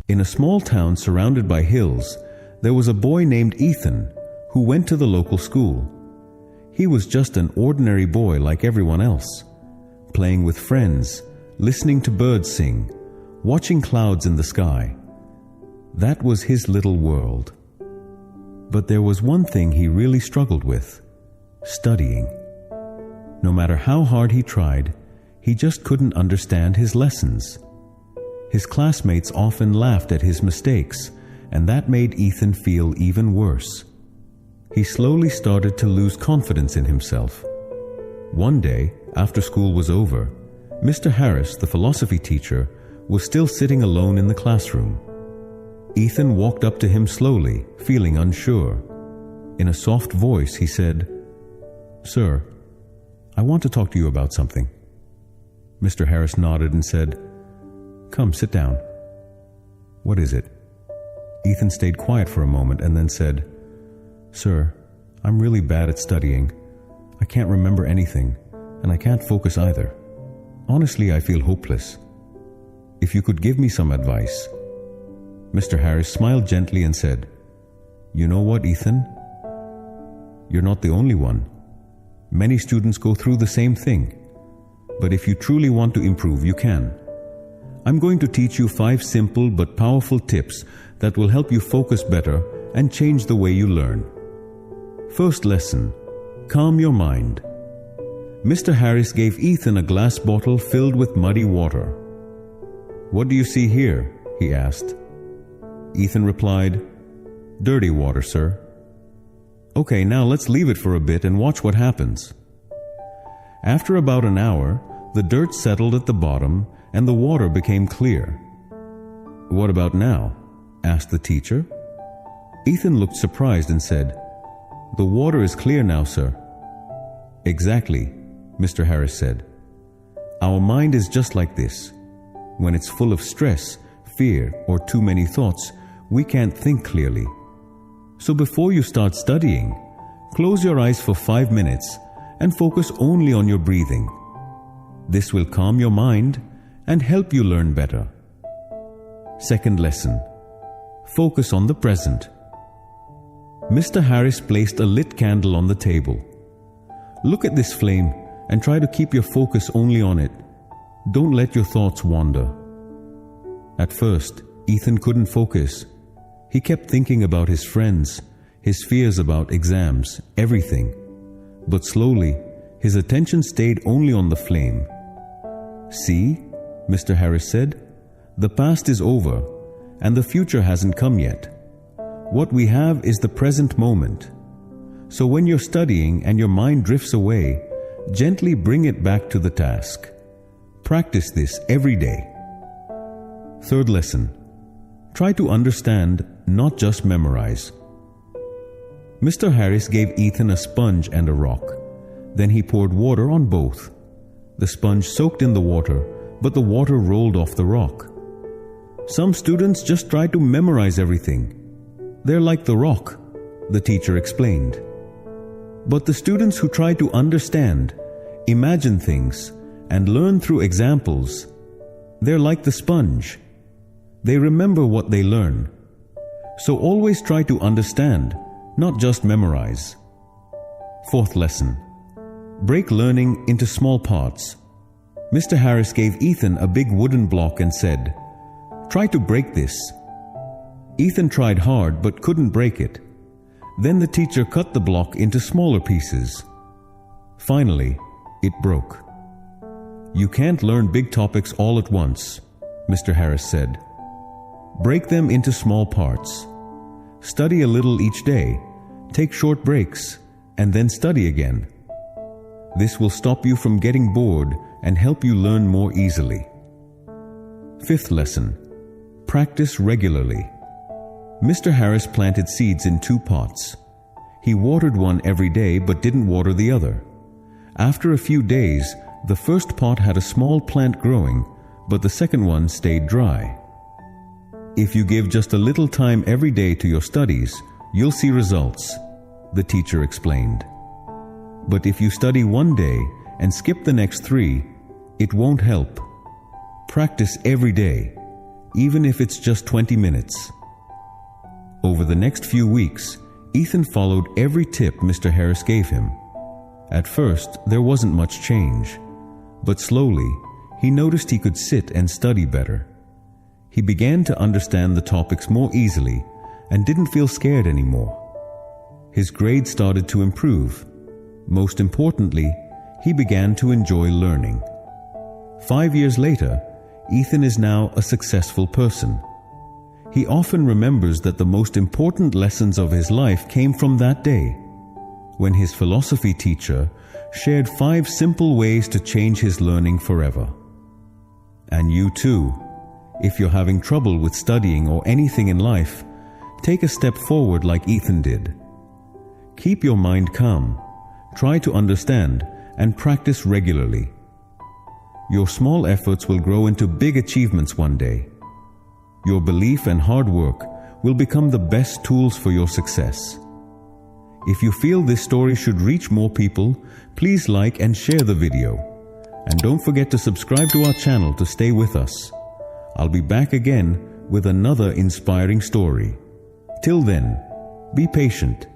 In a small town surrounded by hills, there was a boy named Ethan who went to the local school. He was just an ordinary boy like everyone else, playing with friends, listening to birds sing, watching clouds in the sky. That was his little world. But there was one thing he really struggled with: studying. No matter how hard he tried, he just couldn't understand his lessons. His classmates often laughed at his mistakes, and that made Ethan feel even worse. He slowly started to lose confidence in himself. One day, after school was over, Mr. Harris, the philosophy teacher, was still sitting alone in the classroom. Ethan walked up to him slowly, feeling unsure. In a soft voice, he said, "Sir, I want to talk to you about something." Mr. Harris nodded and said, "Come, sit down." "What is it?" Ethan stayed quiet for a moment and then said, "Sir, I'm really bad at studying. I can't remember anything, and I can't focus either. Honestly, I feel hopeless. If you could give me some advice." Mr. Harris smiled gently and said, "You know what, Ethan? You're not the only one. Many students go through the same thing. But if you truly want to improve, you can. I'm going to teach you 5 simple but powerful tips that will help you focus better and change the way you learn. First lesson: calm your mind. Mr. Harris gave Ethan a glass bottle filled with muddy water. "What do you see here?" he asked. Ethan replied, "Dirty water, sir." "Okay, now let's leave it for a bit and watch what happens." After about an hour, the dirt settled at the bottom and the water became clear. "What about now?" asked the teacher. Ethan looked surprised and said, "The water is clear now, sir." "Exactly," Mr. Harris said. "Our mind is just like this. When it's full of stress, fear, or too many thoughts, we can't think clearly. So before you start studying, close your eyes for 5 minutes and focus only on your breathing. This will calm your mind and help you learn better." Second lesson: focus on the present. Mr. Harris placed a lit candle on the table. Look at this flame and try to keep your focus only on it. Don't let your thoughts wander. At first, Ethan couldn't focus. He kept thinking about his friends, his fears about exams, everything. But slowly, his attention stayed only on the flame. "See," Mr. Harris said, "the past is over and the future hasn't come yet. What we have is the present moment. So when you're studying and your mind drifts away, gently bring it back to the task. Practice this every day." Third lesson: try to understand, not just memorize. Mr. Harris gave Ethan a sponge and a rock. Then he poured water on both. The sponge soaked in the water, but the water rolled off the rock. Some students just try to memorize everything. They're like the rock, the teacher explained. But the students who try to understand, imagine things, and learn through examples, they're like the sponge. They remember what they learn. So always try to understand, not just memorize. Fourth lesson: break learning into small parts. Mr. Harris gave Ethan a big wooden block and said, "Try to break this." Ethan tried hard but couldn't break it. Then the teacher cut the block into smaller pieces. Finally, it broke. "You can't learn big topics all at once," Mr. Harris said. "Break them into small parts. Study a little each day, take short breaks, and then study again. This will stop you from getting bored and help you learn more easily." Fifth lesson: practice regularly. Mr. Harris planted seeds in 2 pots. He watered one every day but didn't water the other. After a few days, the first pot had a small plant growing, but the second one stayed dry. "If you give just a little time every day to your studies, you'll see results," the teacher explained. "But if you study one day and skip the next 3, it won't help. Practice every day. even if it's just 20 minutes. Over the next few weeks, Ethan followed every tip Mr. Harris gave him. At first, there wasn't much change, but slowly, he noticed he could sit and study better. He began to understand the topics more easily and didn't feel scared anymore. His grades started to improve. Most importantly, he began to enjoy learning. 5 years later, Ethan is now a successful person. He often remembers that the most important lessons of his life came from that day, when his philosophy teacher shared 5 simple ways to change his learning forever. And you too, if you're having trouble with studying or anything in life, take a step forward like Ethan did. Keep your mind calm, try to understand, and practice regularly. Your small efforts will grow into big achievements one day. Your belief and hard work will become the best tools for your success. If you feel this story should reach more people, please like and share the video. And don't forget to subscribe to our channel to stay with us. I'll be back again with another inspiring story. Till then, be patient